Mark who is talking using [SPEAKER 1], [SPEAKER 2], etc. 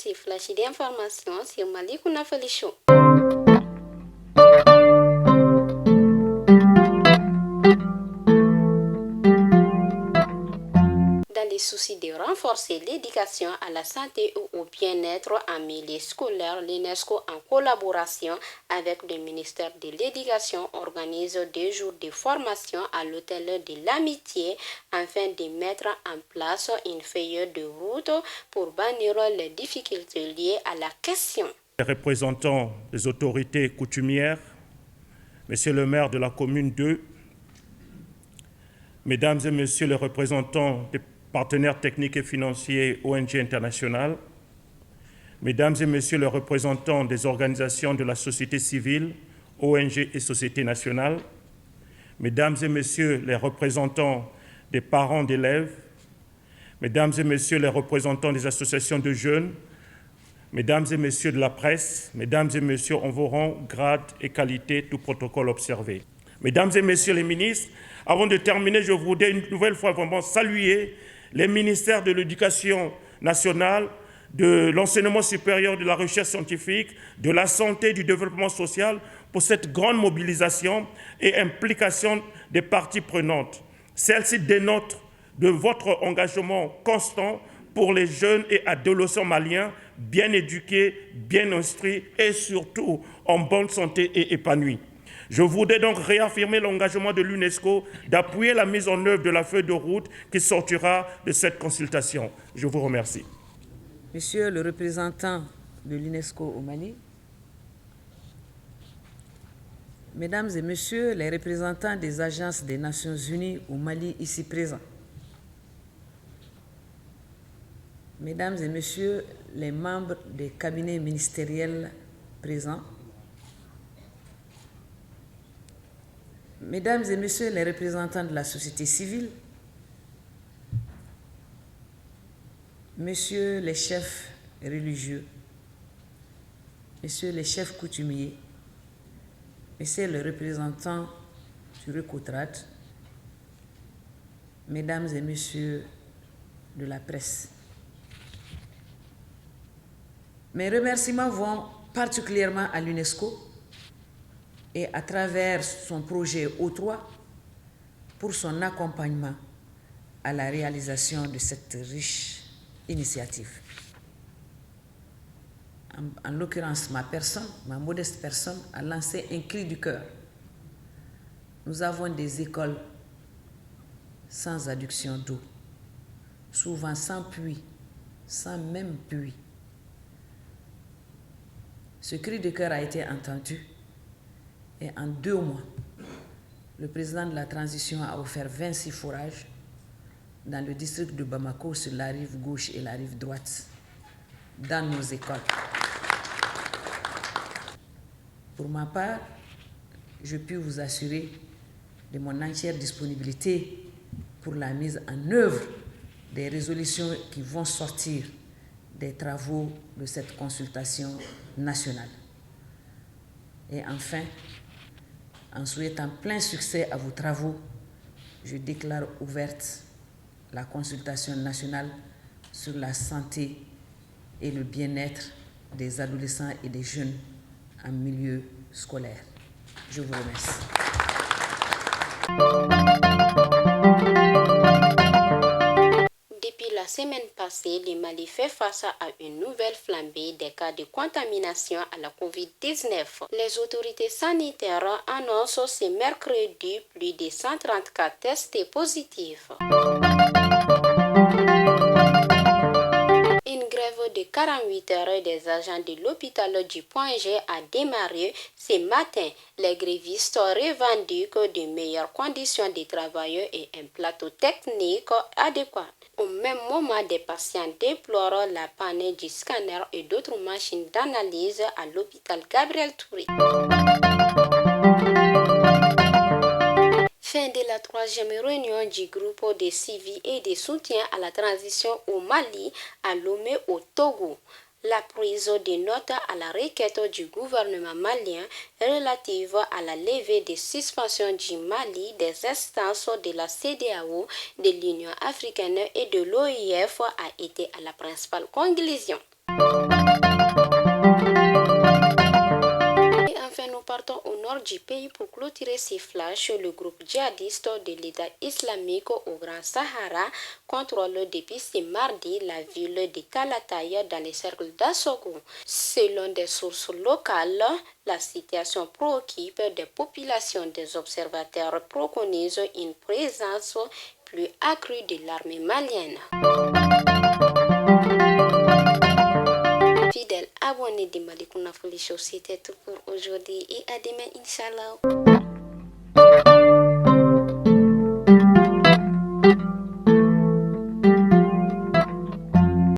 [SPEAKER 1] c'est Flash d'information sur Malikouna Show. Dans les soucis de renforcer l'éducation à la santé ou au bien-être en milieu scolaire, l'UNESCO, en collaboration avec le ministère de l'Éducation, organise 2 jours de formation à l'hôtel de l'Amitié afin de mettre en place une feuille de route pour bannir les difficultés liées à la question.
[SPEAKER 2] Les représentants des autorités coutumières, Monsieur le maire de la commune 2, Mesdames et Messieurs les représentants des partenaires techniques et financiers ONG internationales, Mesdames et Messieurs les représentants des organisations de la société civile, ONG et société nationale, Mesdames et Messieurs les représentants des parents d'élèves, Mesdames et Messieurs les représentants des associations de jeunes, Mesdames et Messieurs de la presse, Mesdames et Messieurs en vos rangs, grades et qualités, tout protocole observé. Mesdames et Messieurs les ministres, avant de terminer, je voudrais une nouvelle fois vraiment saluer les ministères de l'Éducation nationale, de l'enseignement supérieur, de la recherche scientifique, de la santé et du développement social pour cette grande mobilisation et implication des parties prenantes. Celle-ci dénote de votre engagement constant pour les jeunes et adolescents maliens bien éduqués, bien instruits et surtout en bonne santé et épanouis. Je voudrais donc réaffirmer l'engagement de l'UNESCO d'appuyer la mise en œuvre de la feuille de route qui sortira de cette consultation. Je vous remercie.
[SPEAKER 3] Monsieur le représentant de l'UNESCO au Mali, Mesdames et Messieurs les représentants des agences des Nations Unies au Mali ici présents, Mesdames et Messieurs les membres des cabinets ministériels présents, Mesdames et Messieurs les représentants de la société civile, Messieurs les chefs religieux, Messieurs les chefs coutumiers, Messieurs les représentants du Recotrad, Mesdames et Messieurs de la presse. Mes remerciements vont particulièrement à l'UNESCO et à travers son projet O3 pour son accompagnement à la réalisation de cette riche initiative. En l'occurrence, ma personne, ma modeste personne, a lancé un cri du cœur. Nous avons des écoles sans adduction d'eau, souvent sans puits, sans même puits. Ce cri de cœur a été entendu et en 2 mois, le président de la transition a offert 26 forages dans le district de Bamako sur la rive gauche et la rive droite, dans nos écoles. Pour ma part, je puis vous assurer de mon entière disponibilité pour la mise en œuvre des résolutions qui vont sortir des travaux de cette consultation nationale. Et enfin, en souhaitant plein succès à vos travaux, je déclare ouverte la consultation nationale sur la santé et le bien-être des adolescents et des jeunes en milieu scolaire. Je vous remercie.
[SPEAKER 1] Depuis la semaine passée, le Mali fait face à une nouvelle flambée des cas de contamination à la COVID-19. Les autorités sanitaires annoncent ce mercredi plus de 134 tests positifs. Une grève de 48 heures des agents de l'hôpital du Point G a démarré ce matin. Les grévistes revendiquent de meilleures conditions de travail et un plateau technique adéquat. Au même moment, des patients déplorent la panne du scanner et d'autres machines d'analyse à l'hôpital Gabriel Touré. Fin de la 3e réunion du groupe de suivi et de soutien à la transition au Mali à Lomé au Togo. La prise de notes à la requête du gouvernement malien relative à la levée des suspensions du Mali des instances de la CEDEAO, de l'Union africaine et de l'OIF a été à la principale conclusion. du pays pour clôturer ses flashs. Le groupe djihadiste de l'État islamique au Grand Sahara contrôle depuis ce mardi la ville de Kalataya dans les cercles d'Assogo. Selon des sources locales, la situation préoccupe des populations. Des observateurs préconisent une présence plus accrue de l'armée malienne. Fidèles abonnés de Malikounda Folie Show, c'était tout pour aujourd'hui et à demain, Inch'Allah.